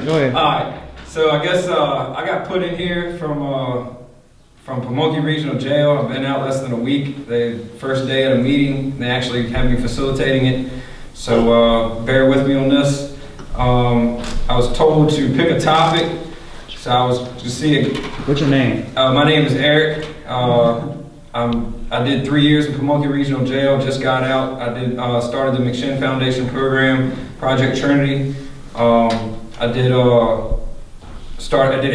Go ahead. All right. So I guess I got put in here from Pamunkey Regional Jail. I've been out less than a week. The first day at a meeting, they actually had me facilitating it. So bear with me on this. I was told to pick a topic. So I was to see. What's your name? My name is Eric. I did 3 years in Pamunkey Regional Jail. Just got out. I did started the McShin Foundation program, Project Trinity. I did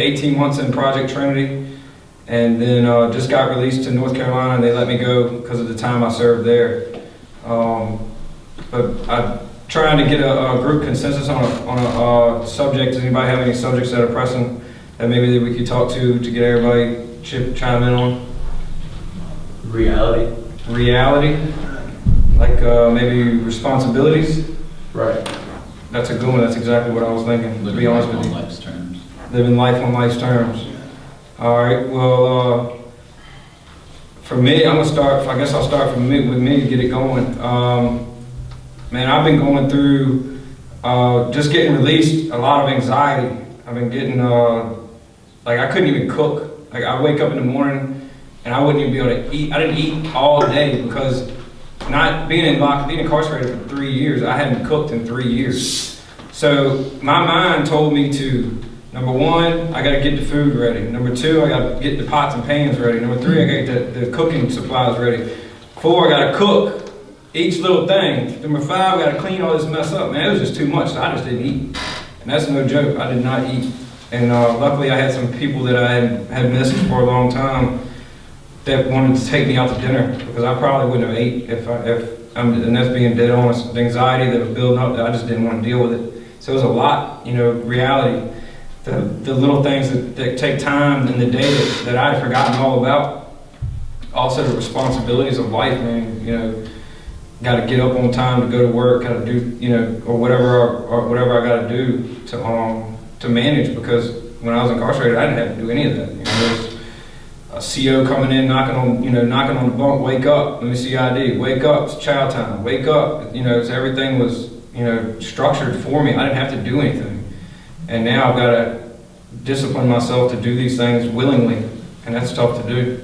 18 months in Project Trinity, and then just got released to North Carolina, and they let me go because of the time I served there. But I'm trying to get a group consensus on a subject. Does anybody have any subjects that are pressing that maybe that we could talk to get everybody chime in on? Reality. Reality? Like maybe responsibilities? Right. That's a good one. That's exactly what I was thinking, to be honest with you. Living life on life's terms. Living life on life's terms. All right, well, for me, I'm gonna start, I guess I'll start with me to get it going. Man, I've been going through, just getting released, a lot of anxiety. I've been getting, like I couldn't even cook. Like I wake up in the morning and I wouldn't even be able to eat. I didn't eat all day because being incarcerated for 3 years, I hadn't cooked in 3 years. So my mind told me to, number one, I gotta get the food ready. Number two, I gotta get the pots and pans ready. Number three, I gotta get the cooking supplies ready. 4, I gotta cook each little thing. Number 5, I gotta clean all this mess up. Man, it was just too much, so I just didn't eat. And that's no joke, I did not eat. And luckily I had some people that I had missed for a long time that wanted to take me out to dinner, because I probably wouldn't have ate and that's being dead honest. The anxiety that was building up, I just didn't want to deal with it. So it was a lot, reality. The little things that take time in the day that I had forgotten all about. Also the responsibilities of life, man, got to get up on time to go to work, got to do, or whatever I got to do to manage, because when I was incarcerated, I didn't have to do any of that. There was a CO coming in, knocking on the bunk, wake up, let me see ID, wake up, it's chow time, wake up, so everything was, structured for me. I didn't have to do anything. And now I've got to discipline myself to do these things willingly, and that's tough to do.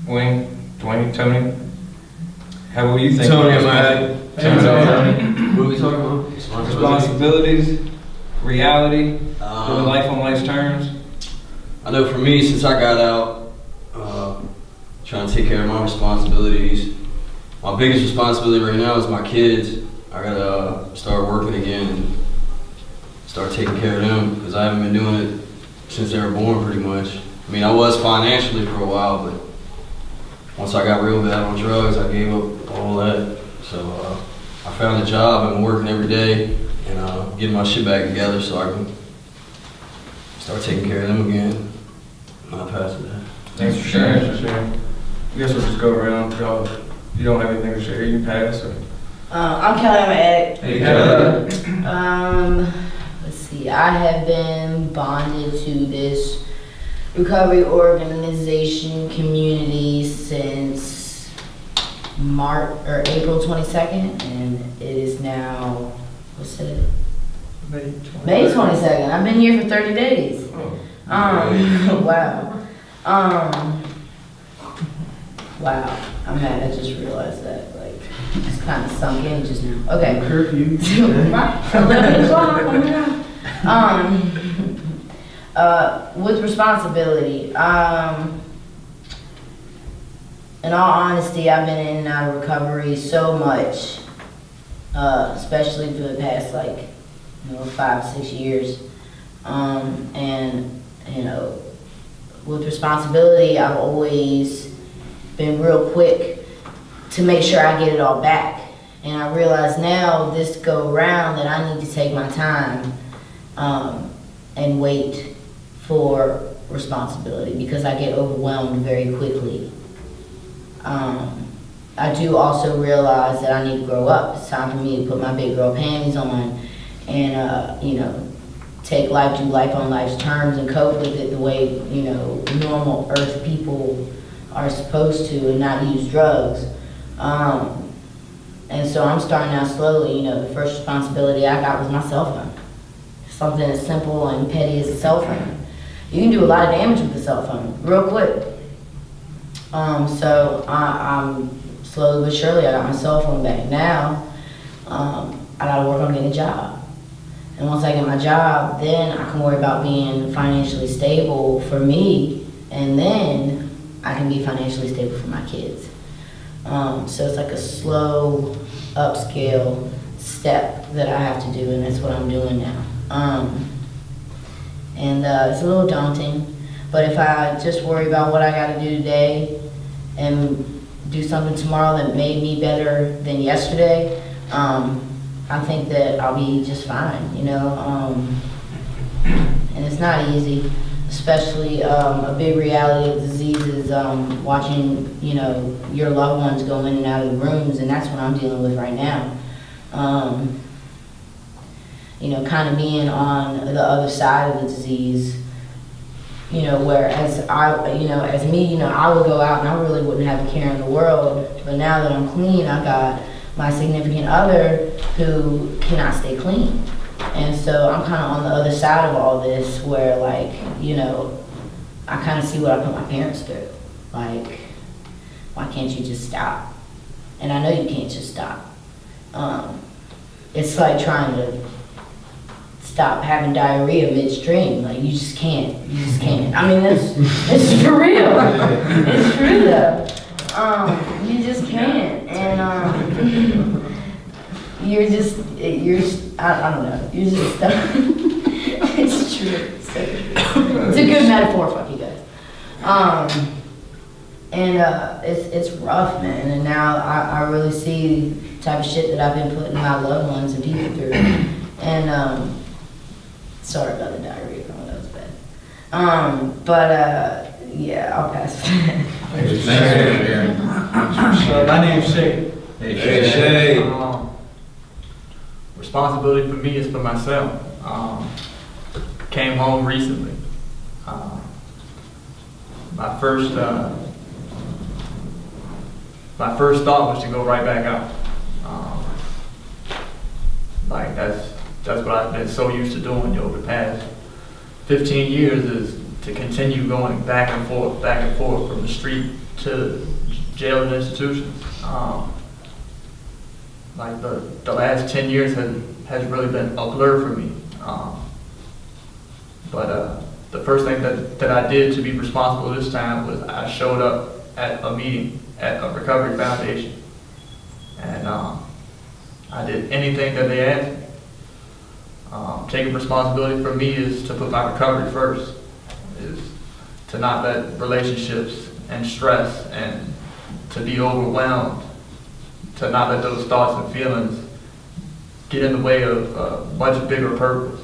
Dwayne, Tony, what do you think? Tony, what are we talking about? Responsibilities, reality, living life on life's terms. I know for me, since I got out, trying to take care of my responsibilities. My biggest responsibility right now is my kids. I gotta start working again and start taking care of them, because I haven't been doing it since they were born pretty much. I mean, I was financially for a while, but once I got real bad on drugs, I gave up all that. So I found a job. I've been working every day and getting my shit back together so I can start taking care of them again. I'll pass it that. Thanks for sharing. I guess we'll just go around. You don't have anything to share, you can pass. Or? I'm Kelly, I'm an addict. Hey, Kelly. Let's see, I have been bonded to this recovery organization community since April 22nd, and it is now, what's it? May 22nd. I've been here for 30 days. Oh. Wow. Wow, I'm mad. I just realized that. Like, it's kind of sunk in just now. Okay. Curfew. Right. 11 o'clock. With responsibility, in all honesty, I've been in and out of recovery so much, especially for the past 5-6 years, and with responsibility, I've always been real quick to make sure I get it all back. And I realize now, this go around, that I need to take my time and wait for responsibility, because I get overwhelmed very quickly. I do also realize that I need to grow up. It's time for me to put my big girl panties on and take life, do life on life's terms, and cope with it the way normal earth people are supposed to, and not use drugs. And so I'm starting out slowly. You know, the first responsibility I got was my cell phone. Something as simple and petty as a cell phone. You can do a lot of damage with a cell phone, real quick. So I'm slowly but surely, I got my cell phone back. Now, I gotta work on getting a job. And once I get my job, then I can worry about being financially stable for me, and then I can be financially stable for my kids. So it's like a slow upscale step that I have to do, and that's what I'm doing now. It's a little daunting, but if I just worry about what I gotta do today and do something tomorrow that made me better than yesterday, I think that I'll be just fine, you know. And it's not easy, especially a big reality of disease is watching, you know, your loved ones go in and out of the rooms, and that's what I'm dealing with right now. You know, kind of being on the other side of the disease, you know, whereas as me, you know, I would go out and I really wouldn't have a care in the world, but now that I'm clean, I got my significant other who cannot stay clean. And so I'm kind of on the other side of all this where, like, you know, I kind of see what I put my parents through. Like, why can't you just stop? And I know you can't just stop. It's like trying to stop having diarrhea midstream. Like, you just can't. You just can't. I mean, it's for real. It's true though. You just can't. And I don't know. You're just stuck. It's true. It's so true. It's a good metaphor, fuck you guys. It's rough, man. And now I really see the type of shit that I've been putting my loved ones and people through. And sorry about the diarrhea, that was bad. Yeah, I'll pass. Thanks for sharing. My name's Shay. Hey, Shay. Responsibility for me is for myself. Came home recently. My first thought was to go right back out. Like that's what I've been so used to doing over the past 15 years is to continue going back and forth from the street to jail and institutions. Like the last 10 years has really been a blur for me. But the first thing that I did to be responsible this time was I showed up at a meeting at a recovery foundation. And I did anything that they asked me. Taking responsibility for me is to put my recovery first, is to not let relationships and stress and to be overwhelmed, to not let those thoughts and feelings get in the way of a much bigger purpose.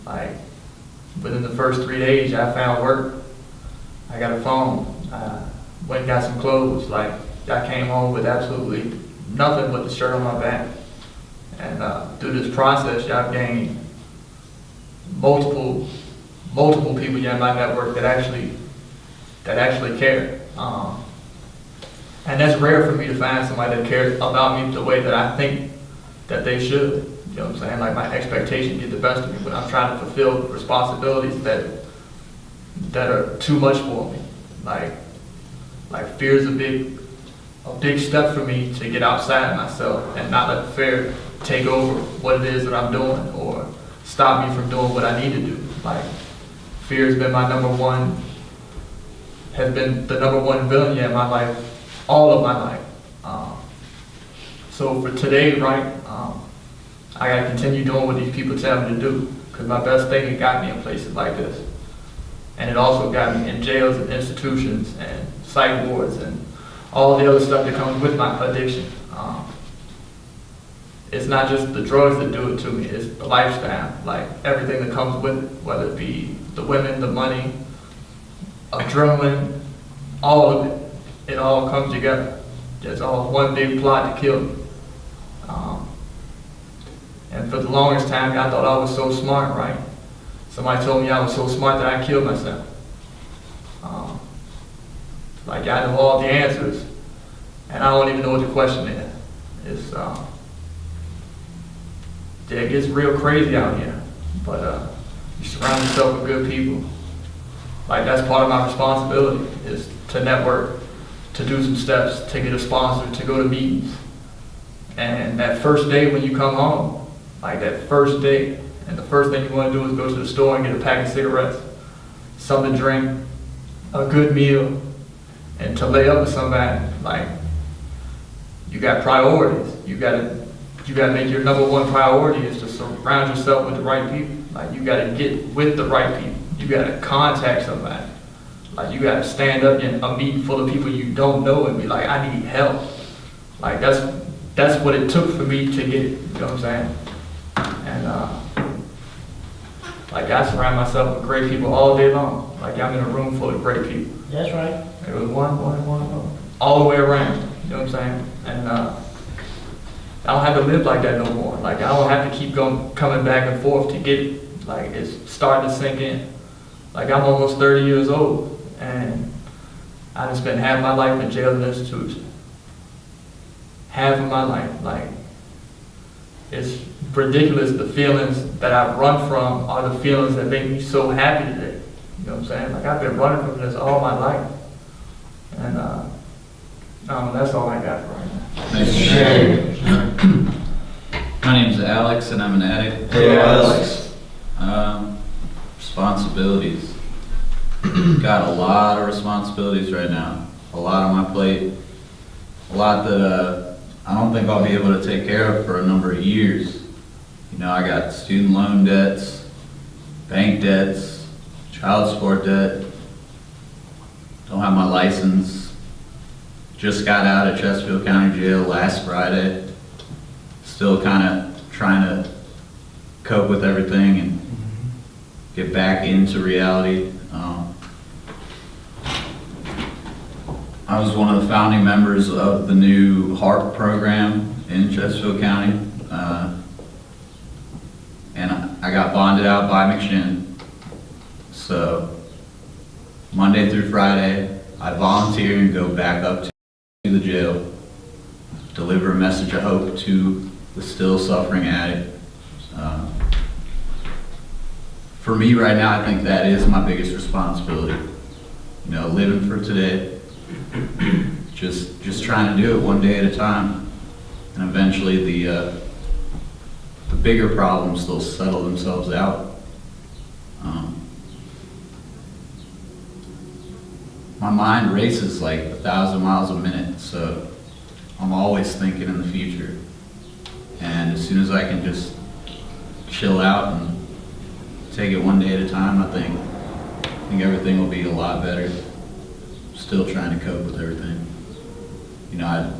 Like within the first 3 days, I found work. I got a phone. I went and got some clothes. Like I came home with absolutely nothing but the shirt on my back. And through this process, I've gained multiple people in my network that actually care. And that's rare for me to find somebody that cares about me the way that I think that they should. You know what I'm saying? Like my expectations get the best of me when I'm trying to fulfill responsibilities that are too much for me. Like fear is a big step for me to get outside myself and not let fear take over what it is that I'm doing or stop me from doing what I need to do. Like fear has been the number one villain in my life, all of my life. So for today, right, I gotta continue doing what these people tell me to do, because my best thing, it got me in places like this. And it also got me in jails and institutions and psych wards and all the other stuff that comes with my addiction. It's not just the drugs that do it to me, it's the lifestyle, like everything that comes with it, whether it be the women, the money, adrenaline, all of it. It all comes together. It's all one big plot to kill me. And for the longest time, I thought I was so smart, right? Somebody told me I was so smart that I killed myself. Like I know all the answers, and I don't even know what the question is. It's, yeah, it gets real crazy out here, but you surround yourself with good people. Like, that's part of my responsibility, is to network, to do some steps, to get a sponsor, to go to meetings. And that first day when you come home, like that first day, and the first thing you want to do is go to the store and get a pack of cigarettes, something to drink, a good meal, and to lay up with somebody. Like, you got priorities. You gotta make your number one priority is to surround yourself with the right people. Like, you gotta get with the right people. You gotta contact somebody. Like, you gotta stand up in a meeting full of people you don't know and be like, I need help. Like, that's what it took for me to get it. You know what I'm saying? And like, I surround myself with great people all day long. Like, I'm in a room full of great people. That's right. It was one, all the way around. You know what I'm saying? And I don't have to live like that no more. Like, I don't have to keep coming back and forth to get it. Like, it's starting to sink in. Like, I'm almost 30 years old, and I just spent half my life in jail and institution. Half of my life. Like, it's ridiculous. The feelings that I run from are the feelings that make me so happy today. You know what I'm saying? Like, I've been running from this all my life. And that's all I got for right now. Thanks for sharing. My name's Alex, and I'm an addict. Hey, Alex. Responsibilities. Got a lot of responsibilities right now. A lot on my plate. A lot that I don't think I'll be able to take care of for a number of years. You know, I got student loan debts, bank debts, child support debt. Don't have my license. Just got out of Chesterfield County Jail last Friday. Still kind of trying to cope with everything and get back into reality. I was one of the founding members of the new HARP program in Chesterfield County. And I got bonded out by McShin. So Monday through Friday, I volunteer and go back up to the jail, deliver a message of hope to the still suffering addict. For me right now, I think that is my biggest responsibility. You know, living for today, just trying to do it one day at a time, and eventually the bigger problems, they'll settle themselves out. My mind races like 1,000 miles a minute, so I'm always thinking in the future. And as soon as I can just chill out and take it one day at a time, I think everything will be a lot better. Still trying to cope with everything. You know,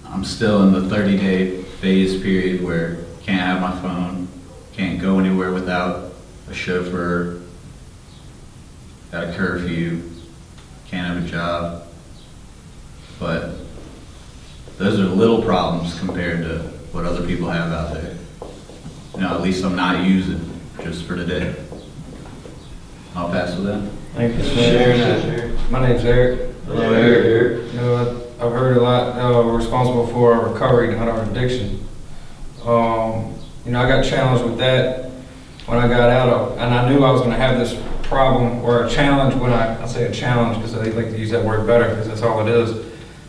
I'm still in the 30-day phase period where can't have my phone, can't go anywhere without a chauffeur, got a curfew, can't have a job. But those are little problems compared to what other people have out there. You know, at least I'm not using just for today. I'll pass with that. Thank you for sharing that. My name's Eric. Hello, Eric. You know, I've heard a lot. We're responsible for our recovery, not our addiction. You know, I got challenged with that when I got out, and I knew I was going to have this problem or a challenge. When I say a challenge, because I like to use that word better, because that's all it is.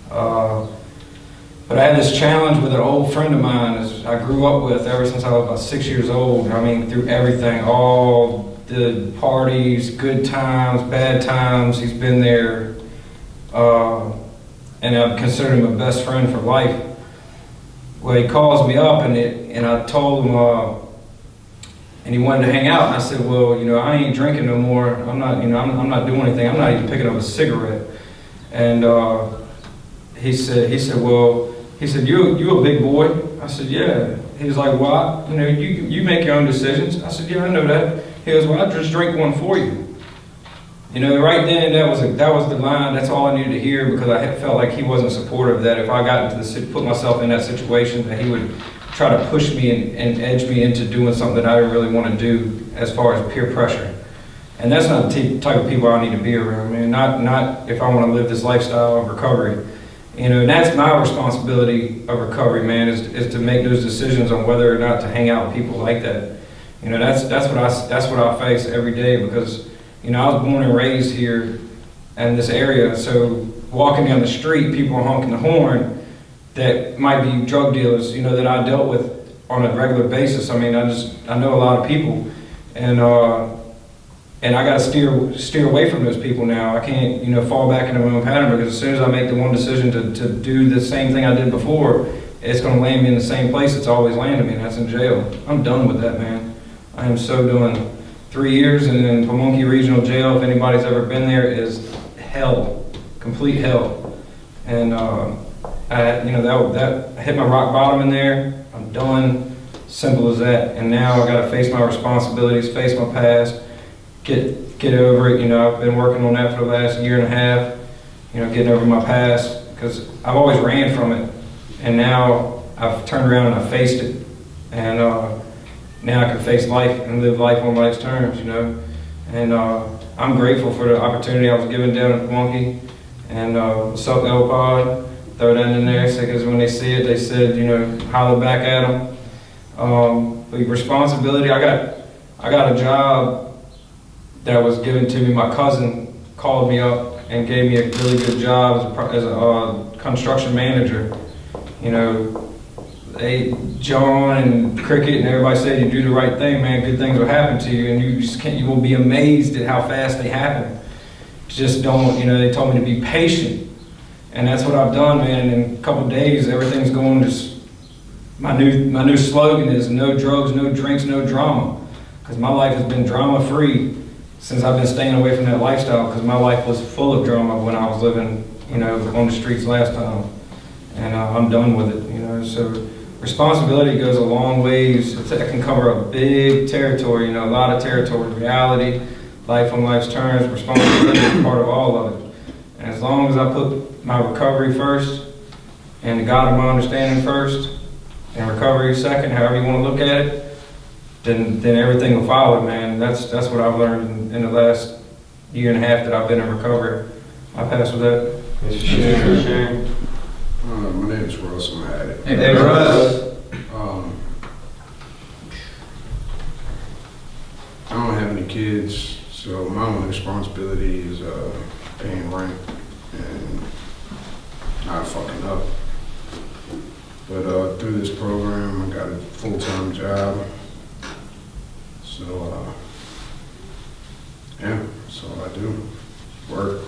But I had this challenge with an old friend of mine as I grew up with ever since I was about 6 years old. I mean, through everything, all the parties, good times, bad times, he's been there. And I've considered him a best friend for life. Well, he calls me up and I told him, and he wanted to hang out. And I said, well, you know, I ain't drinking no more. I'm not, you know, I'm not doing anything. I'm not even picking up a cigarette. And he said, you a big boy? I said, yeah. He was like, well, you know, you make your own decisions. I said, yeah, I know that. He goes, well, I'll just drink one for you. You know, right then, that was the line. That's all I needed to hear, because I had felt like he wasn't supportive, that if I got into put myself in that situation, that he would try to push me and edge me into doing something that I didn't really want to do as far as peer pressure. And that's not the type of people I need to be around, man. Not if I want to live this lifestyle of recovery. You know, and that's my responsibility of recovery, man, is to make those decisions on whether or not to hang out with people like that. You know, that's what I face every day because, you know, I was born and raised here in this area. So walking down the street, people are honking the horn that might be drug dealers, you know, that I dealt with on a regular basis. I mean, I know a lot of people, and I got to steer away from those people now. I can't, you know, fall back into my own pattern because as soon as I make the one decision to do the same thing I did before, it's going to land me in the same place it's always landed me, and that's in jail. I'm done with that, man. I am so done. 3 years in Pamunkey Regional Jail, if anybody's ever been there, is hell, complete hell. And you know, that I hit my rock bottom in there. I'm done. Simple as that. And now I got to face my responsibilities, face my past. Get over it. You know, I've been working on that for the last year and a half, you know, getting over my past, because I've always ran from it, and now I've turned around and I faced it, and now I can face life and live life on life's terms, you know. And I'm grateful for the opportunity I was given down at Pamunkey, and what's up, L-Pod, throw that in there, because when they see it, they said, you know, holler back at them. But responsibility, I got a job that was given to me. My cousin called me up and gave me a really good job as a construction manager. You know, John and Cricket and everybody said you do the right thing, man, good things will happen to you, and you will be amazed at how fast they happen. Just don't, you know, they told me to be patient, and that's what I've done, man. And in a couple of days, everything's going just, my new slogan is no drugs, no drinks, no drama, because my life has been drama-free since I've been staying away from that lifestyle, because my life was full of drama when I was living, you know, on the streets last time. And I'm done with it, you know. So responsibility goes a long ways. It can cover a big territory, you know, a lot of territory. Reality, life on life's terms, responsibility is part of all of it. And as long as I put my recovery first, and the God of my understanding first, and recovery second, however you want to look at it, then everything will follow, man. That's what I've learned in the last year and a half that I've been in recovery. I pass with that. Sure. My name is Russ. I'm at it. Hey, Russ. I don't have any kids, so my only responsibility is paying rent and not fucking up. But through this program, I got a full-time job. So, yeah, that's all I do. Work,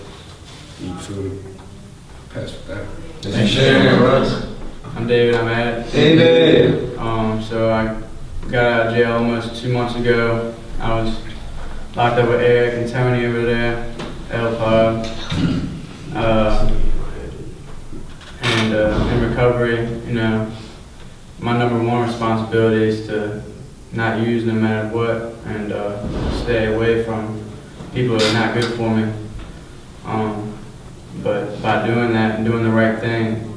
eat food, pass with that. Thanks for sharing, Russ. I'm David, I'm at David. So I got out of jail almost 2 months ago. I was locked up with Eric and Tony over there, L-Pod. And in recovery, you know, my number one responsibility is to not use no matter what, and stay away from people that are not good for me. But by doing that and doing the right thing,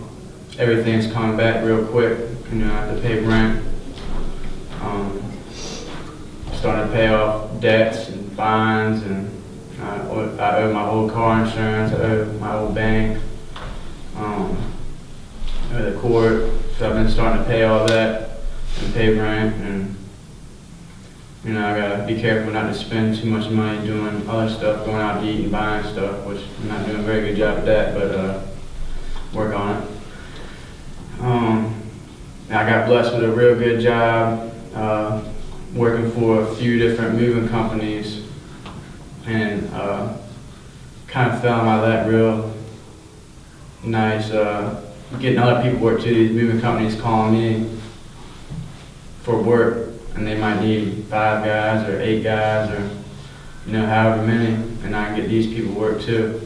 everything's coming back real quick. You know, I have to pay rent, starting to pay off debts and fines, and I owe my old car insurance, I owe my old bank, I owe the court. So I've been starting to pay all that and pay rent, and you know, I gotta be careful not to spend too much money doing other stuff, going out to eat and buying stuff, which I'm not doing a very good job at that, but work on it. I got blessed with a real good job, working for a few different moving companies, and kind of fell in my lap real nice, getting other people work too. These moving companies calling me for work, and they might need 5 guys or 8 guys or, you know, however many, and I can get these people work too.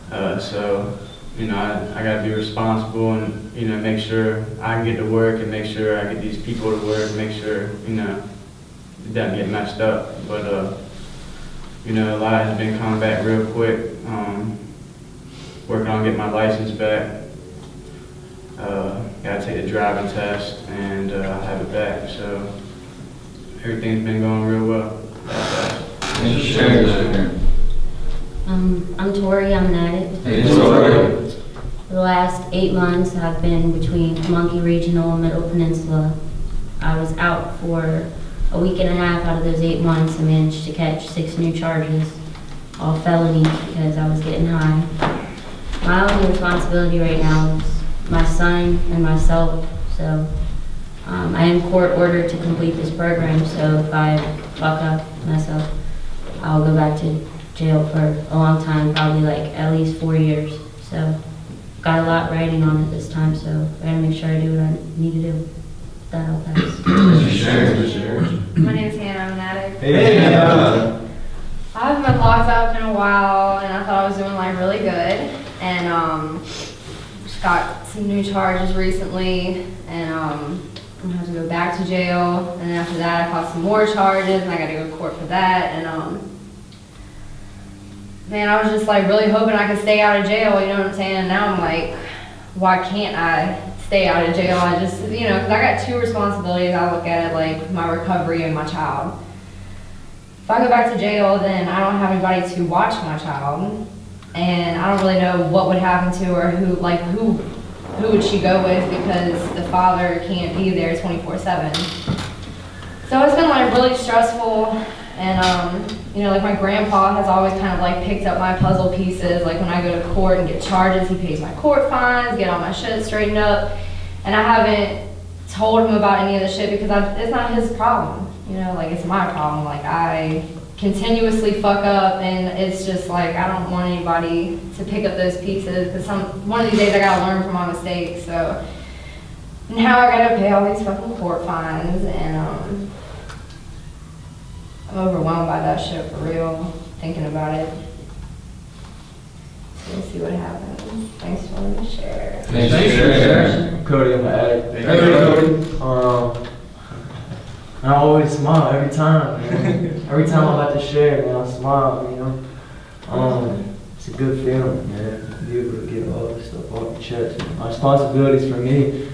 So, you know, I gotta be responsible and, you know, make sure I can get to work and make sure I get these people to work, make sure, you know, it doesn't get messed up. But, you know, a lot has been coming back real quick. Working on getting my license back. Gotta take the driving test and have it back. So everything's been going real well. Sharon. I'm Tori, I'm an addict. Hey, Tori. For the last 8 months, I've been between Monkey Regional and Middle Peninsula. I was out for a week and a half. Out of those 8 months, I managed to catch 6 new charges, all felonies because I was getting high. My only responsibility right now is my son and myself, so I am court ordered to complete this program, so if I fuck up, mess up, I'll go back to jail for a long time, probably like at least 4 years. So got a lot riding on it this time, so I gotta make sure I do what I need to do. That I'll pass. My name's Hannah, I'm an addict. Hey, I haven't been locked up in a while, and I thought I was doing like really good. And just got some new charges recently, and I'm gonna have to go back to jail. And then after that, I caught some more charges, and I got to go to court for that. And man, I was just like really hoping I could stay out of jail. You know what I'm saying? And now I'm like, why can't I stay out of jail? I just, you know, because I got 2 responsibilities. I look at it like my recovery and my child. If I go back to jail, then I don't have anybody to watch my child, and I don't really know what would happen to her. Who would she go with, because the father can't be there 24/7. So it's been like really stressful, and you know, like my grandpa has always kind of like picked up my puzzle pieces. Like when I go to court and get charges, he pays my court fines, get all my shit straightened up, and I haven't told him about any of the shit because it's not his problem. You know, like it's my problem. Like I continuously fuck up, and it's just like I don't want anybody to pick up those pieces, because one of these days I gotta learn from my mistakes. So now I gotta pay all these fucking court fines, and I'm overwhelmed by that shit for real, thinking about it. So we'll see what happens. Thanks for letting me share. Thanks for sharing. I'm Cody, I'm an addict. Hey, Cody. I always smile every time, man. Every time I'm about to share, man, I smile, you know. It's a good feeling, man, to be able to get all this stuff off your chest. My responsibilities for me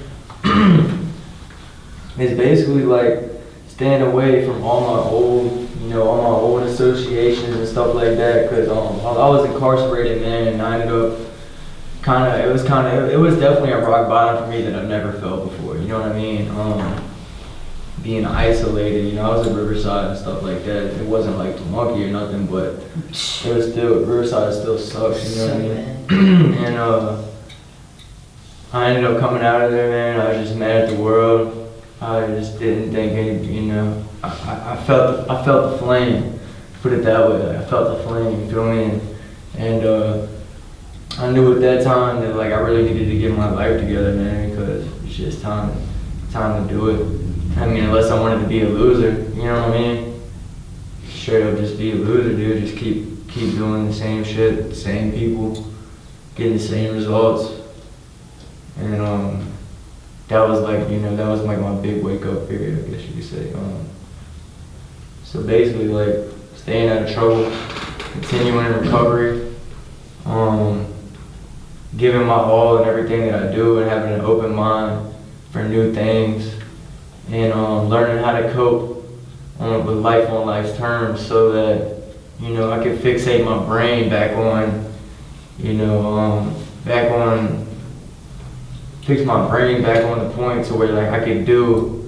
is basically like staying away from all my old associations and stuff like that, because I was incarcerated, man, and I ended up it was definitely a rock bottom for me that I've never felt before, you know what I mean? Being isolated, you know, I was at Riverside and stuff like that. It wasn't like the monkey or nothing, but it was still, Riverside still sucks, you know what I mean? And I ended up coming out of there, man. I was just mad at the world. I just didn't think you know, I felt the flame, put it that way. I felt the flame, you feel me? And I knew at that time that like I really needed to get my life together, man, because it's just time to do it. I mean, unless I wanted to be a loser, you know what I mean? Straight up just be a loser, dude. Just keep doing the same shit, the same people, getting the same results. And that was like, you know, that was like my big wake up period, I guess you could say. So basically like staying out of trouble, continuing in recovery, giving my all in everything that I do, and having an open mind for new things. And learning how to cope with life on life's terms, so that, you know, I could fixate my brain back on, you know, fix my brain back on the point to where like I could do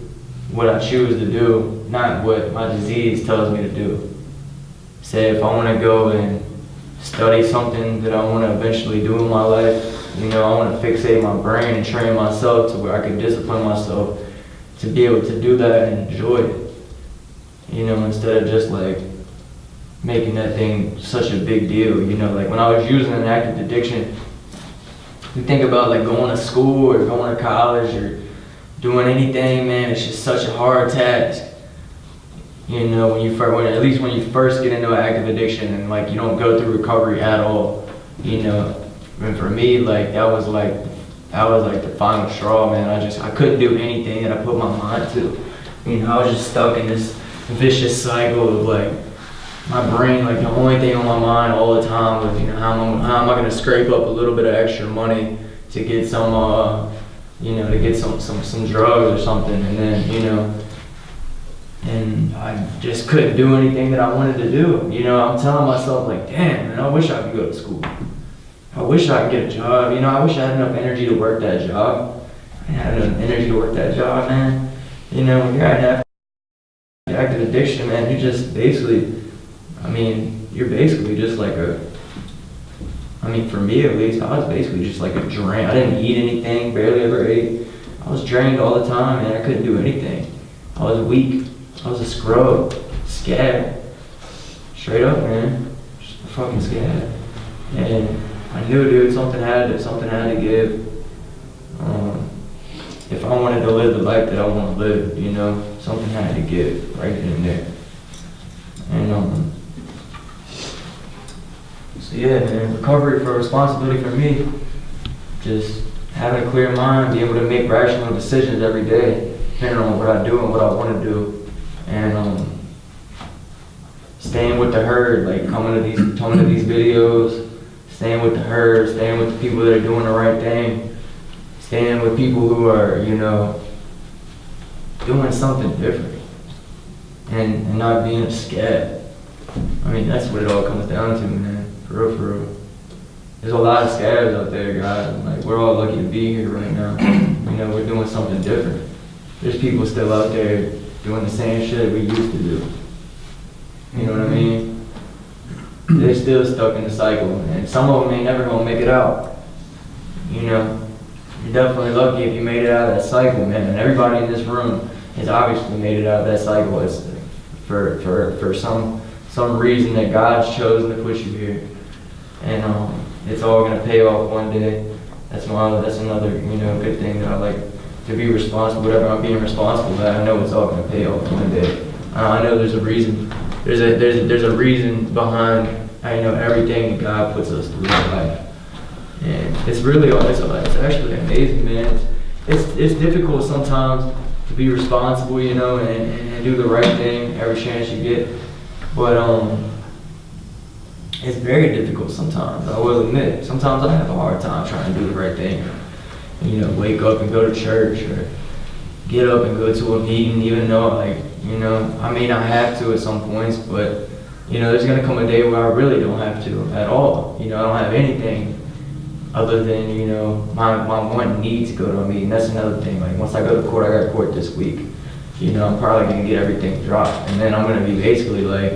what I choose to do, not what my disease tells me to do. Say if I want to go and study something that I want to eventually do in my life, you know, I want to fixate my brain and train myself to where I can discipline myself to be able to do that and enjoy it, you know, instead of just like making that thing such a big deal, you know. Like when I was using an active addiction, you think about like going to school or going to college or doing anything, man, it's just such a hard task, you know, at least when you first get into an active addiction and like you don't go through recovery at all, you know. And for me, like that was like the final straw, man. I couldn't do anything that I put my mind to. You know, I was just stuck in this vicious cycle of like my brain, like the only thing on my mind all the time was, you know, how am I gonna scrape up a little bit of extra money to get some, you know, to get some drugs or something. And then, you know, And I just couldn't do anything that I wanted to do. You know, I'm telling myself like, damn, man, I wish I could go to school. I wish I could get a job. You know, I wish I had enough energy to work that job. I had enough energy to work that job, man. You know, when you're at active addiction, man, you just basically, I mean, you're basically just like I mean, for me at least, I was basically just like a drain. I didn't eat anything, barely ever ate. I was drained all the time, man. I couldn't do anything. I was weak. I was a scrub, scab. Straight up, man. Just a fucking scab. And I knew, dude, something had to give. If I wanted to live the life that I want to live, you know, something had to give right then and there. And so yeah, man, recovery for responsibility for me, just having a clear mind, being able to make rational decisions every day, depending on what I do and what I want to do, and staying with the herd, like coming to these videos, staying with the herd, staying with the people that are doing the right thing, staying with people who are, you know, doing something different, and not being a scab. I mean, that's what it all comes down to, man. For real, for real. There's a lot of scabs out there, guys. Like, we're all lucky to be here right now. You know, we're doing something different. There's people still out there doing the same shit we used to do. You know what I mean? They're still stuck in the cycle, and some of them ain't never gonna make it out. You know, you're definitely lucky if you made it out of that cycle, man. And everybody in this room has obviously made it out of that cycle. It's for some reason that God's chosen to put you here, and it's all gonna pay off one day. That's another, you know, good thing that I like, to be responsible. Whatever I'm being responsible for, I know it's all gonna pay off one day. I know there's a reason. There's a reason behind, you know, everything that God puts us through in life. And it's actually amazing, man. It's difficult sometimes to be responsible, you know, and do the right thing every chance you get. But it's very difficult sometimes, I will admit. Sometimes I have a hard time trying to do the right thing. You know, wake up and go to church, or get up and go to a meeting, even though, like, you know, I may not have to at some points, but, you know, there's gonna come a day where I really don't have to at all. You know, I don't have anything other than, you know, my one need to go to a meeting. That's another thing. Like, once I go to court, I got court this week. You know, I'm probably gonna get everything dropped, and then I'm gonna be basically like,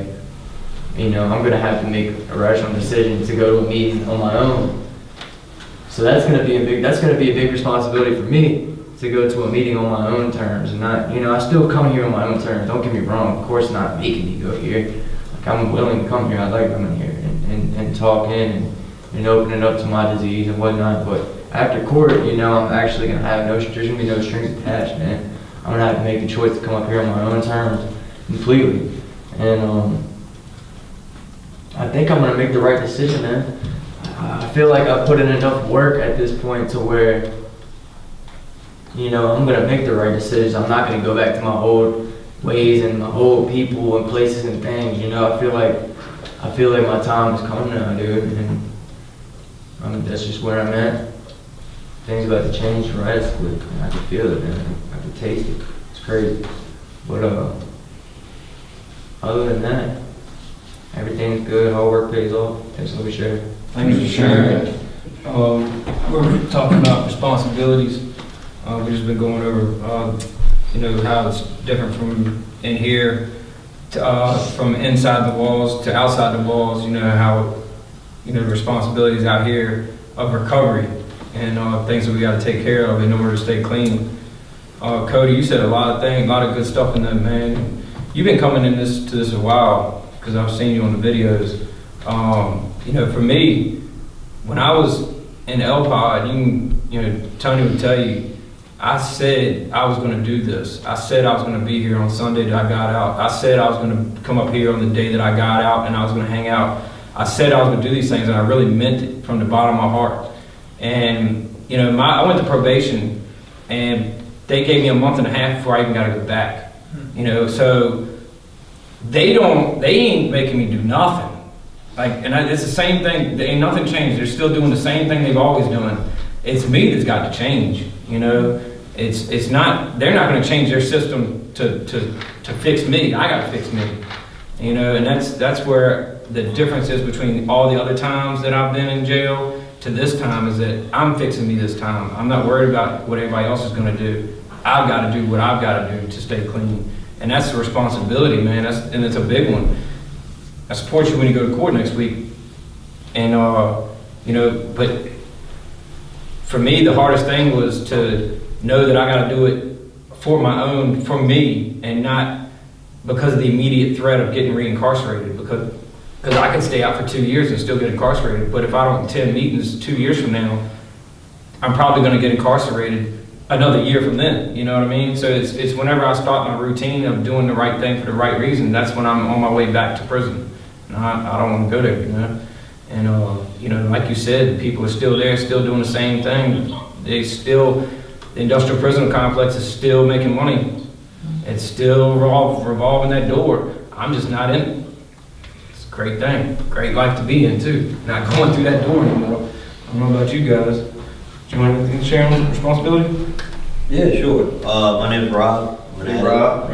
you know, I'm gonna have to make a rational decision to go to a meeting on my own. So that's gonna be a big responsibility for me, to go to a meeting on my own terms, and not, you know, I still come here on my own terms. Don't get me wrong. Of course, not making me go here. Like, I'm willing to come here. I like coming here and talking and opening up to my disease and whatnot. But after court, you know, I'm actually gonna have there's gonna be no strings attached, man. I'm gonna have to make a choice to come up here on my own terms completely. And I think I'm gonna make the right decision, man. I feel like I've put in enough work at this point to where, you know, I'm gonna make the right decisions. I'm not gonna go back to my old ways and my old people and places and things. You know, I feel like my time has come now, dude. And that's just where I'm at. Things about to change drastically. And I can feel it, man. I can taste it. It's crazy. But other than that, everything's good. Hard work pays off. Thanks for sharing. Thanks for sharing. We're talking about responsibilities. We've just been going over, you know, how it's different from in here, to, from inside the walls to outside the walls. You know, how, you know, the responsibilities out here of recovery and things that we got to take care of in order to stay clean. Cody, you said a lot of things, a lot of good stuff in that, man. You've been coming in to this a while, because I've seen you on the videos. You know, for me, when I was in LPOD, you know, Tony would tell you, I said I was going to do this. I said I was going to be here on Sunday that I got out. I said I was going to come up here on the day that I got out, and I was going to hang out. I said I was going to do these things, and I really meant it from the bottom of my heart. And, you know, I went to probation, and they gave me a month and a half before I even got to go back. You know, so they ain't making me do nothing. Like, and it's the same thing. Ain't nothing changed. They're still doing the same thing they've always done. It's me that's got to change, you know. it's not, they're not gonna change their system to fix me. I gotta fix me. You know, and that's where the difference is between all the other times that I've been in jail to this time, is that I'm fixing me this time. I'm not worried about what everybody else is gonna do. I've gotta do what I've gotta do to stay clean. And that's the responsibility, man. And it's a big one. I support you when you go to court next week. And, you know, but for me, the hardest thing was to know that I gotta do it for my own, for me, and not because of the immediate threat of getting reincarcerated. Because I could stay out for 2 years and still get incarcerated. But if I don't attend meetings 2 years from now, I'm probably gonna get incarcerated another year from then. You know what I mean? So it's whenever I start my routine of doing the right thing for the right reason, that's when I'm on my way back to prison. And I don't want to go there, you know? And, you know, like you said, people are still there, still doing the same thing. The industrial prison complex is still making money. It's still revolving that door. I'm just not in it. It's a great thing. Great life to be in, too. Not going through that door anymore. I don't know about you guys. Do you want anything to share on responsibility? Yeah, sure. My name is Rob. Hey, Rob.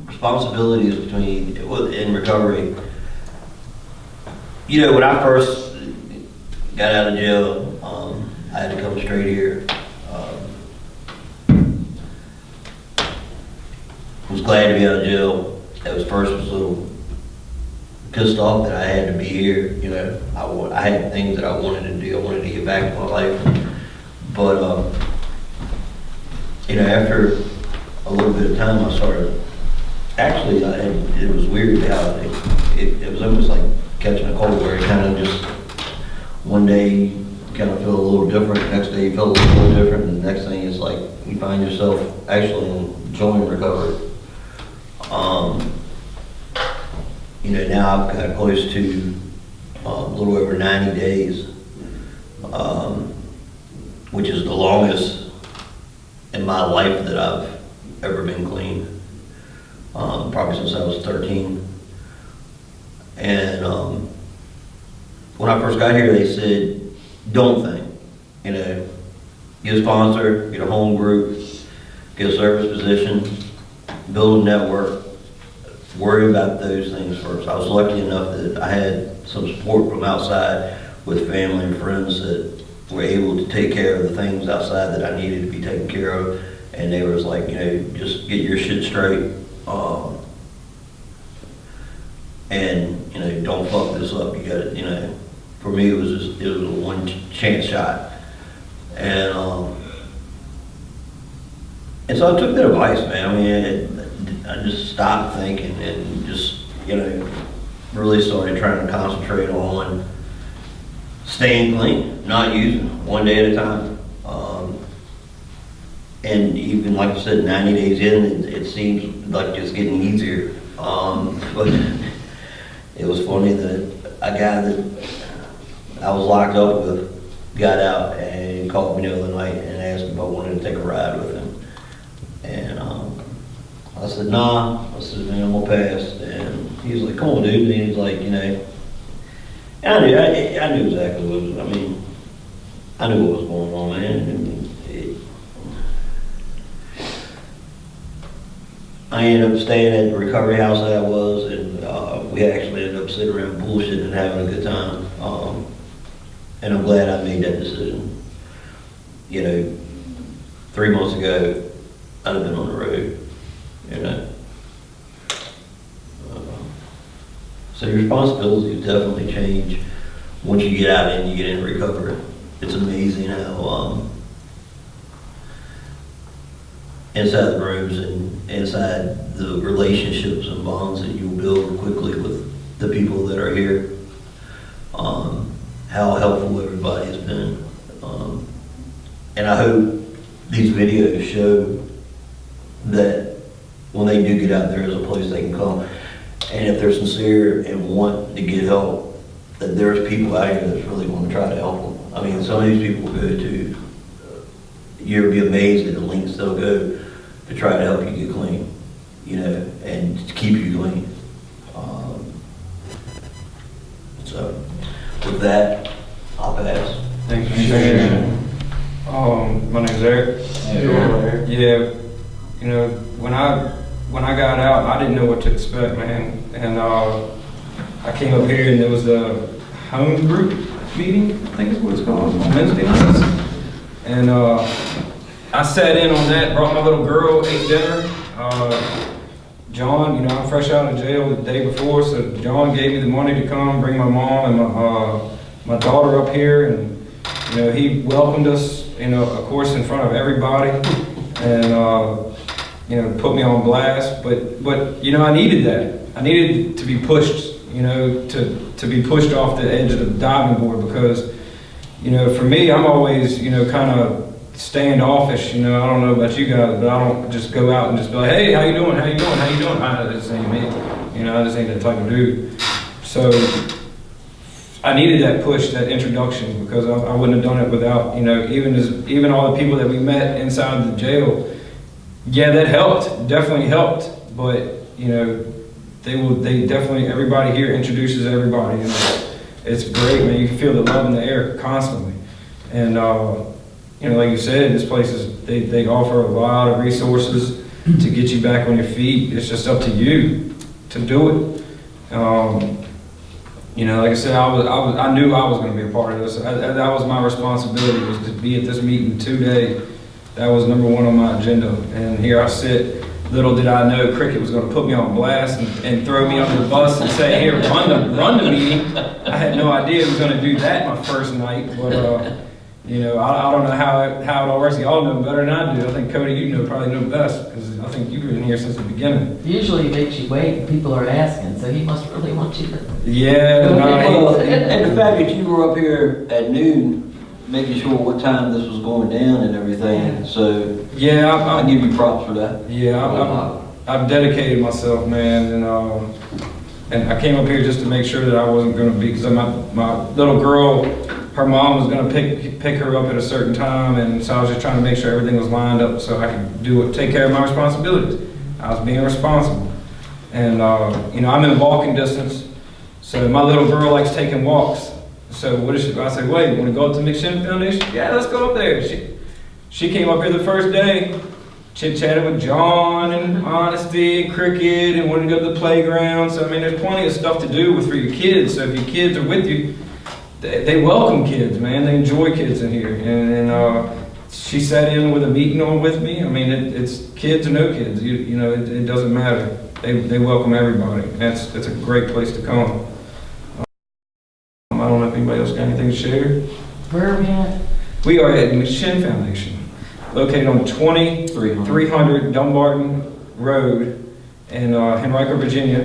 Responsibilities in recovery. You know, when I first got out of jail, I had to come straight here. Was glad to be out of jail. At first was a little pissed off that I had to be here. You know, I had things that I wanted to do. I wanted to get back to my life. But, you know, after a little bit of time, I started, actually, it was weird how it was almost like catching a cold, where you kind of just, one day you kind of feel a little different, the next day you feel a little different, and the next thing is like you find yourself actually enjoying recovery. You know, now I've got close to a little over 90 days, which is the longest in my life that I've ever been clean, probably since I was 13. And when I first got here, they said, don't think, you know, get a sponsor, get a home group, get a service position, build a network, worry about those things first. I was lucky enough that I had some support from outside with family and friends that were able to take care of the things outside that I needed to be taken care of. And they was like, you know, just get your shit straight. And, you know, don't fuck this up. You gotta, you know, for me it was a one chance shot. And so I took that advice, man. I mean, I just stopped thinking and just, you know, really started trying to concentrate on staying clean, not using, one day at a time. And even like I said, 90 days in, it seems like it's getting easier. But it was funny that a guy that I was locked up with got out and he called me the other night and asked if I wanted to take a ride with him. And I said, nah. I said, man, I'm gonna pass. And he was like, come on, dude. And he's like, you know, and I knew exactly what was, I mean, I knew what was going on, man. And I ended up staying at the recovery house that I was, and we actually ended up sitting around bullshitting and having a good time. And I'm glad I made that decision. You know, 3 months ago, I'd have been on the road, you know. So your responsibilities definitely change once you get out and you get into recovery. It's amazing how inside the rooms and inside the relationships and bonds that you build quickly with the people that are here, how helpful everybody has been. And I hope these videos show that when they do get out, there is a place they can come. And if they're sincere and want to get help, that there's people out here that's really going to try to help them. I mean, some of these people go to, you'll be amazed at the lengths they'll go to try to help you get clean, you know, and to keep you clean. So with that, I'll pass. Thanks for sharing. My name's Eric. Yeah, you know, when I got out, I didn't know what to expect, man. And I came up here and there was a home group meeting, I think is what it's called, on Wednesday nights. And I sat in on that, brought my little girl, ate dinner. John, you know, I'm fresh out of jail the day before, so John gave me the money to come bring my mom and my daughter up here, and you know, he welcomed us, you know, of course, in front of everybody, and you know, put me on blast. But you know, I needed that. I needed to be pushed, you know, to be pushed off the edge of the diving board, because, you know, for me, I'm always, you know, kind of standoffish, you know. I don't know about you guys, but I don't just go out and just be like, hey, how you doing? How you doing? How you doing? I just ain't me. You know, I just ain't that type of dude. So I needed that push, that introduction, because I wouldn't have done it without, you know, even all the people that we met inside the jail. Yeah, that helped, definitely helped. But you know, they definitely, everybody here introduces everybody, and it's great, man. You can feel the love in the air constantly, and you know, like you said, this place is, they offer a lot of resources to get you back on your feet. It's just up to you to do it. You know, like I said, I knew I was going to be a part of this. That was my responsibility, was to be at this meeting today. That was number one on my agenda. And here I sit. Little did I know Cricket was going to put me on blast and throw me under the bus and say, here, run the meeting. I had no idea it was going to do that my first night, but you know, I don't know how it all works. Y'all know better than I do. I think, Cody, you probably know best, because I think you've been here since the beginning. Usually he makes you wait and people are asking, so he must really want you to. Yeah, Well, and the fact that you were up here at noon, making sure what time this was going down and everything, so yeah, I give you props for that. Yeah, I've dedicated myself, man, and I came up here just to make sure that I wasn't going to be, because my little girl, her mom was going to pick her up at a certain time, and so I was just trying to make sure everything was lined up so I could take care of my responsibilities. I was being responsible, and you know, I'm in walking distance, so my little girl likes taking walks. So what is she? I said, wait, you want to go up to McShin Foundation? Yeah, let's go up there. She came up here the first day, chit-chatted with John and Honesty and Cricket, and wanted to go to the playground. So I mean, there's plenty of stuff to do for your kids. So if your kids are with you, they welcome kids, man. They enjoy kids in here. And she sat in with a meeting on with me. I mean, it's kids or no kids. You know, it doesn't matter. They welcome everybody. It's a great place to come. I don't know if anybody else got anything to share. Where are we at? We are at McShin Foundation, located on 2300 Dumbarton Road in Henrico, Virginia,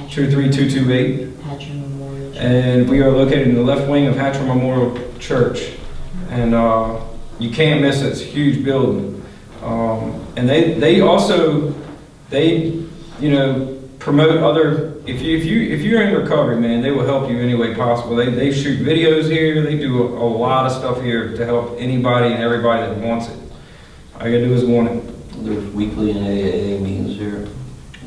23228. Hatcher Memorial. And we are located in the left wing of Hatcher Memorial Church. And you can't miss it. It's a huge building. And they also, you know, promote other, if you're in recovery, man, they will help you any way possible. They shoot videos here. They do a lot of stuff here to help anybody and everybody that wants it. All you gotta do is want it. There's weekly and AA meetings here.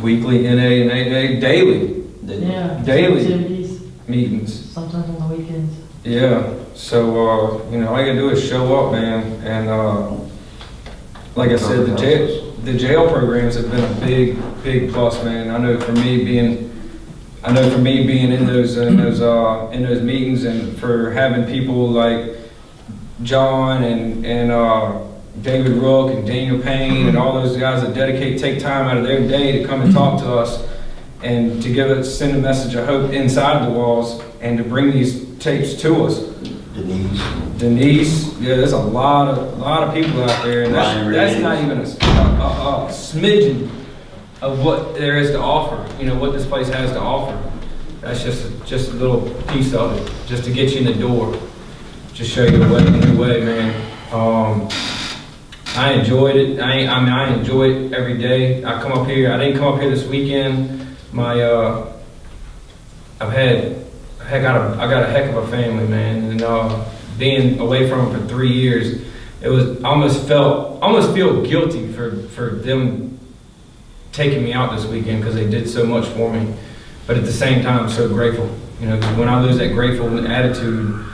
Weekly NA and AA, daily Yeah. Daily. Activities, meetings. sometimes on the weekends. Yeah, so, you know, all you gotta do is show up, man, and, like I said, the jail programs have been a big plus, man. I know for me being in those meetings, and for having people like John and David Rook and Daniel Payne and all those guys that take time out of their day to come and talk to us and to send a message of hope inside the walls and to bring these tapes to us. Denise, yeah, there's a lot of people out there, and that's not even a smidgen of what there is to offer. You know what this place has to offer. That's just a little piece of it, just to get you in the door, just show you a new way, man. I enjoyed it. I enjoy it every day. I come up here. I didn't come up here this weekend. I got a heck of a family, man, and being away from them for 3 years, it was almost feel guilty for them taking me out this weekend, because they did so much for me. But at the same time, I'm so grateful. You know, 'cause when I lose that grateful attitude,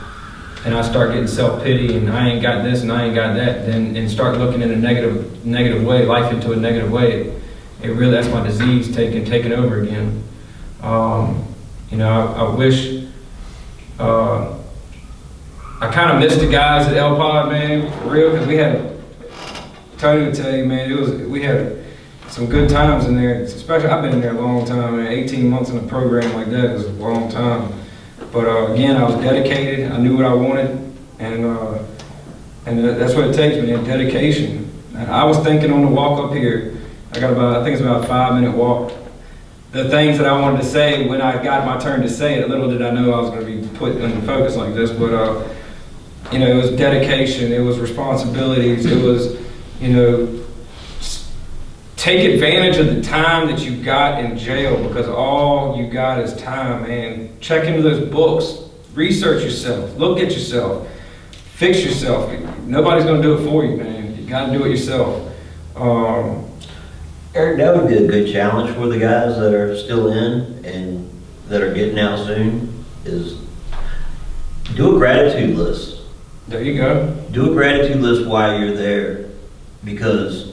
and I start getting self-pity and I ain't got this and I ain't got that, then and start looking in a negative way, life into a negative way, it really, that's my disease taking over again. You know, I wish, I kind of missed the guys at El Pod, man, for real, because we had, Tony would tell you, man, we had some good times in there, especially, I've been in there a long time, man, 18 months in a program like that is a long time. But again, I was dedicated, I knew what I wanted, and that's what it takes, man, dedication. And I was thinking on the walk up here, I think it's about a 5-minute walk, the things that I wanted to say when I got my turn to say it. Little did I know I was going to be put in focus like this, but you know, it was dedication, it was responsibilities, it was, you know, take advantage of the time that you got in jail, because all you got is time, man. Check into those books, research yourself, look at yourself, fix yourself. Nobody's going to do it for you, man. You got to do it yourself. Eric, that would be a good challenge for the guys that are still in and that are getting out soon, is do a gratitude list. There you go. Do a gratitude list while you're there, because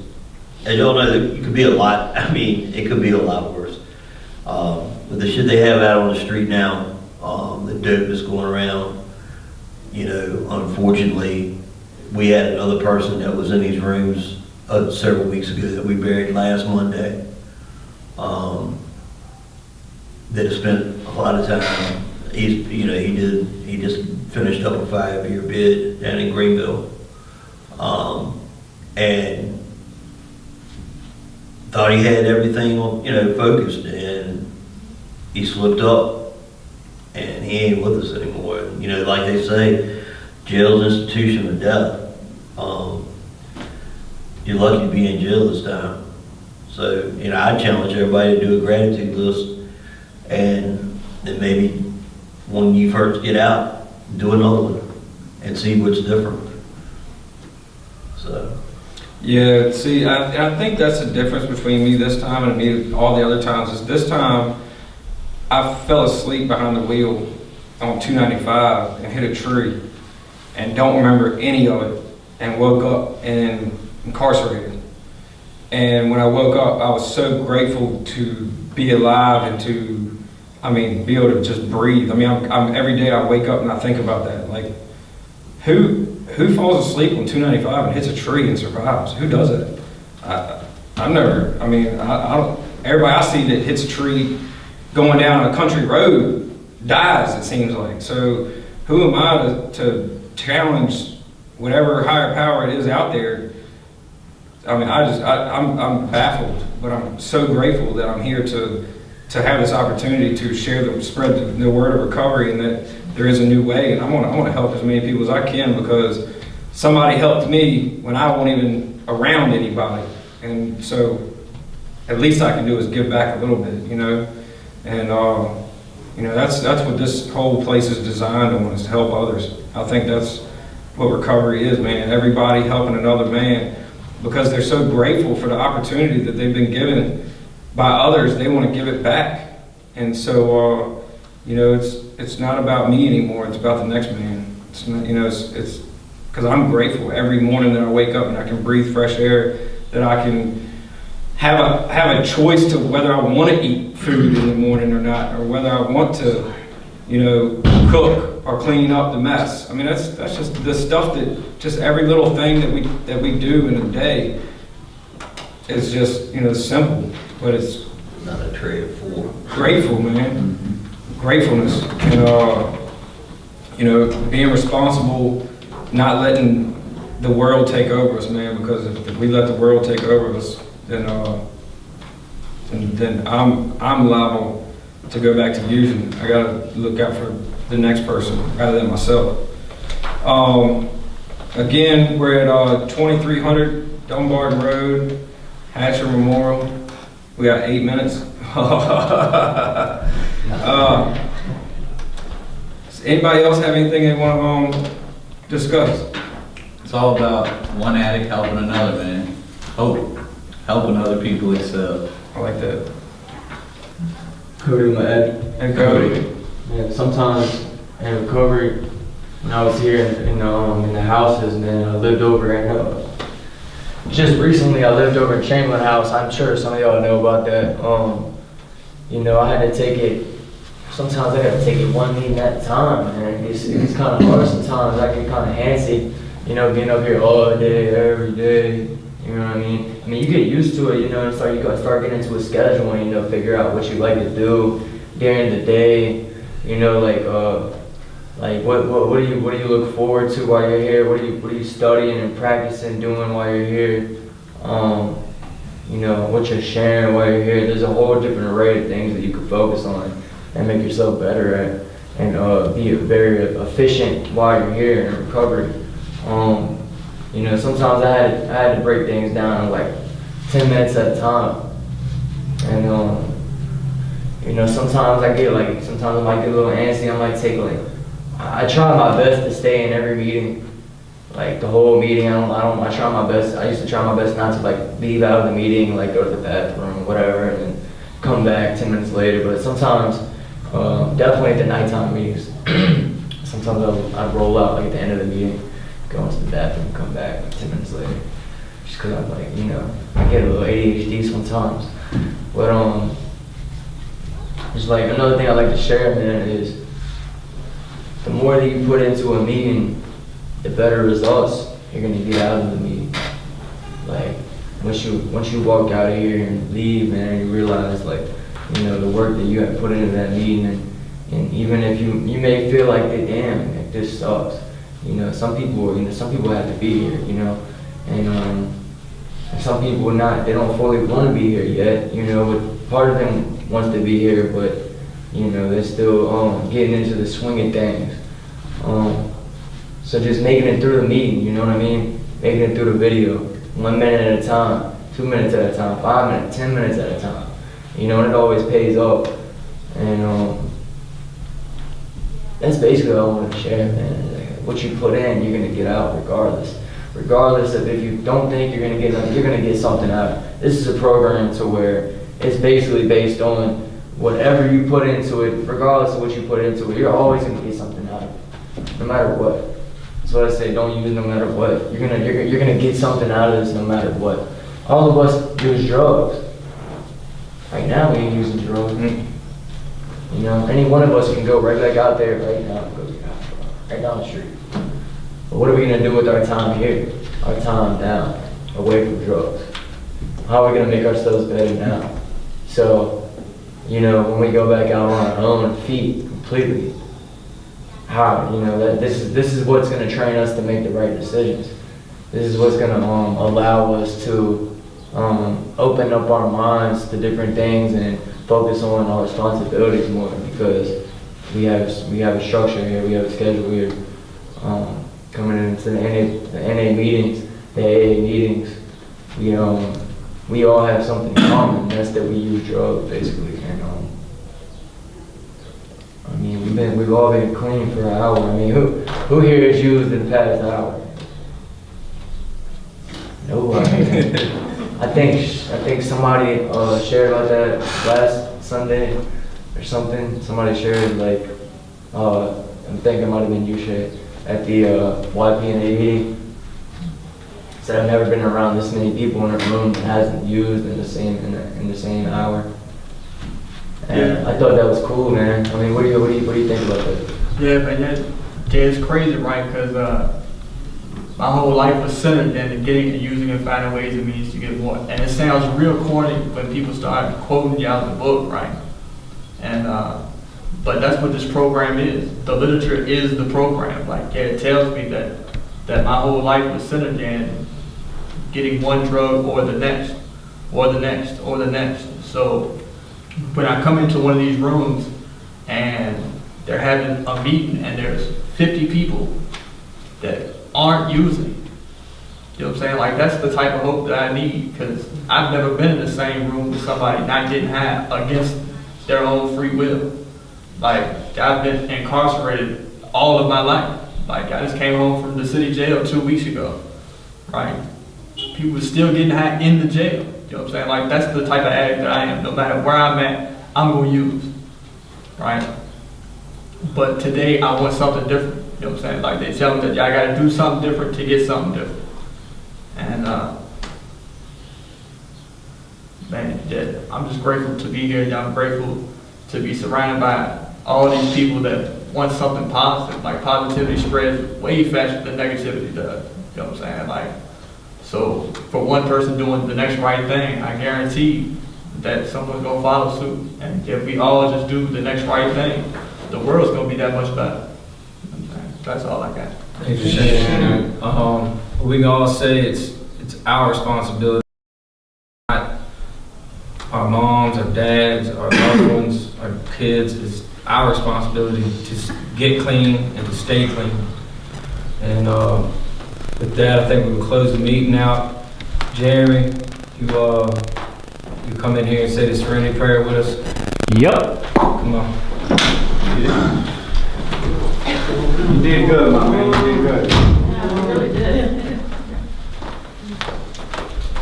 as y'all know, it could be a lot. I mean, it could be a lot worse. With the shit they have out on the street now, the dope that's going around, you know, unfortunately, we had another person that was in these rooms several weeks ago that we buried last Monday, that has spent a lot of time. He just finished up a 5-year bid down in Greenville, and thought he had everything, you know, focused, and he slipped up, and he ain't with us anymore. You know, like they say, jail's an institution of death. You're lucky to be in jail this time. So, you know, I challenge everybody to do a gratitude list, and then maybe when you first get out, do another one and see what's different. So. Yeah, see, I think that's the difference between me this time and me all the other times, is this time I fell asleep behind the wheel on 295 and hit a tree and don't remember any of it, and woke up and incarcerated. And when I woke up, I was so grateful to be alive and to, I mean, be able to just breathe. I mean, I'm every day I wake up and I think about that. Like, who falls asleep on 295 and hits a tree and survives? Who does it? I've never, I mean, I don't, everybody I see that hits a tree going down a country road dies, it seems like. So who am I to challenge whatever higher power it is out there? I mean, I'm baffled, but I'm so grateful that I'm here to have this opportunity to spread the word of recovery, and that there is a new way. And I want to help as many people as I can, because somebody helped me when I wasn't even around anybody. And so at least I can do is give back a little bit, you know. And you know, that's what this whole place is designed on, is to help others. I think that's what recovery is, man. Everybody helping another man, because they're so grateful for the opportunity that they've been given by others. They want to give it back. And so you know, it's not about me anymore. It's about the next man. It's not, you know, it's because I'm grateful every morning that I wake up and I can breathe fresh air, that I can have a choice to whether I want to eat food in the morning or not, or whether I want to, you know, cook or clean up the mess. I mean, that's just the stuff that, just every little thing that we do in a day is just, you know, simple, but it's not a tray of four. Grateful, man. Gratefulness, and you know, being responsible, not letting the world take over us, man. Because if we let the world take over us, then I'm liable to go back to using. I gotta look out for the next person rather than myself. Again, we're at 2300 Dumbarton Road, Hatcher Memorial. We got 8 minutes. Does anybody else have anything they want to discuss? It's all about one addict helping another, man. Hope. Helping other people excel. I like that. Cody, my Ed. And Cody. Yeah, sometimes in recovery, when I was here in the houses, man. I lived over in just recently. I lived over in Chamberlain House. I'm sure some of y'all know about that. I had to take it. Sometimes I got to take it one meeting at a time, man. It's kind of hard sometimes. I get kind of antsy, being up here all day, every day. You know what I mean? I mean, you get used to it, and you start getting into a schedule and, figure out what you like to do during the day. Like what do you look forward to while you're here? What are you studying and practicing doing while you're here? What you're sharing while you're here. There's a whole different array of things that you can focus on and make yourself better at, and be very efficient while you're here in recovery. Sometimes I had to break things down like 10 minutes at a time, and sometimes I might get a little antsy. I try my best to stay in every meeting, like the whole meeting. I try my best. I used to try my best not to leave out of the meeting, go to the bathroom, whatever, and then come back 10 minutes later. But sometimes, definitely at the nighttime meetings, sometimes I'd roll out at the end of the meeting, go into the bathroom, come back 10 minutes later. Just cause I'm I get a little ADHD sometimes. But just another thing I like to share, man, is the more that you put into a meeting, the better results you're gonna get out of the meeting. Once you walk out of here and leave, man, you realize the work that you have put into that meeting, and even if you may feel damn, this sucks. Some people have to be here, and some people they don't fully want to be here yet, but part of them wants to be here, but they're still getting into the swing of things. So just making it through the meeting, you know what I mean? Making it through the video, 1 minute at a time, 2 minutes at a time, 5 minutes, 10 minutes at a time. And it always pays off. And that's basically all I want to share, man. What you put in, you're gonna get out regardless. Regardless of if you don't think you're gonna get nothing, you're gonna get something out. This is a program to where it's basically based on whatever you put into it, regardless of what you put into it, you're always gonna get something out of it, no matter what. That's what I say, don't use it no matter what. You're gonna get something out of this no matter what. All of us use drugs. Right now we ain't using drugs. Any one of us can go right back out there right now, right down the street. But what are we gonna do with our time here? Our time down, away from drugs? How are we gonna make ourselves better now? So, when we go back out on our own feet completely, how, this is what's gonna train us to make the right decisions. This is what's gonna allow us to open up our minds to different things and focus on our responsibilities more, because we have a structure here, we have a schedule here. Coming into the NA meetings, the AA meetings, we all have something in common, and that's that we use drugs basically. And we've all been clean for an hour. Who here has used in the past hour? Nobody. I think somebody shared about that last Sunday or something. Somebody shared I'm thinking it might have been you, Shay, at the YPNA meeting. Said I've never been around this many people in a room that hasn't used in the same hour. And I thought that was cool, man. What do you think about that? Yeah, man, it's crazy, right? Because my whole life was centered in getting and using and finding ways and means to get more. And it sounds real corny when people start quoting you out of the book, right? And but that's what this program is. The literature is the program. It tells me that my whole life was centered in getting one drug or the next, or the next, or the next. So when I come into one of these rooms and they're having a meeting and there's 50 people that aren't using, you know what I'm saying? That's the type of hope that I need, because I've never been in the same room with somebody that I didn't have against their own free will. I've been incarcerated all of my life. I just came home from the city jail 2 weeks ago, right? People were still getting high in the jail. You know what I'm saying? That's the type of addict that I am. No matter where I'm at, I'm going to use, right? But today I want something different. You know what I'm saying? Like they tell them that y'all gotta do something different to get something different. And man, yeah, I'm just grateful to be here. And I'm grateful to be surrounded by all these people that want something positive. Like positivity spreads way faster than negativity does. You know what I'm saying? Like, so for one person doing the next right thing, I guarantee that someone's gonna follow suit. And if we all just do the next right thing, the world's gonna be that much better. You know what I'm saying? That's all I got. Thanks for sharing that. We can all say it's our responsibility, not our moms, our dads, our loved ones, our kids. It's our responsibility to get clean and to stay clean. And with that, I think we will close the meeting out. Jeremy, you come in here and say the serenity prayer with us. Yep. Come on. You did good, my man, you did good. Really did.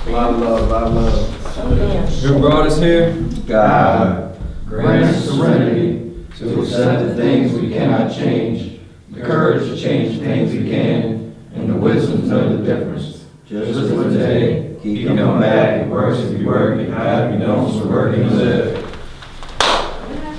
A lot of love, a lot of love. Who brought us here? God, Grant us serenity to accept the things we cannot change, the courage to change the things we can, and the wisdom to know the difference. Just as today, keep coming back, it works if you work, it not if you don't, so work and live.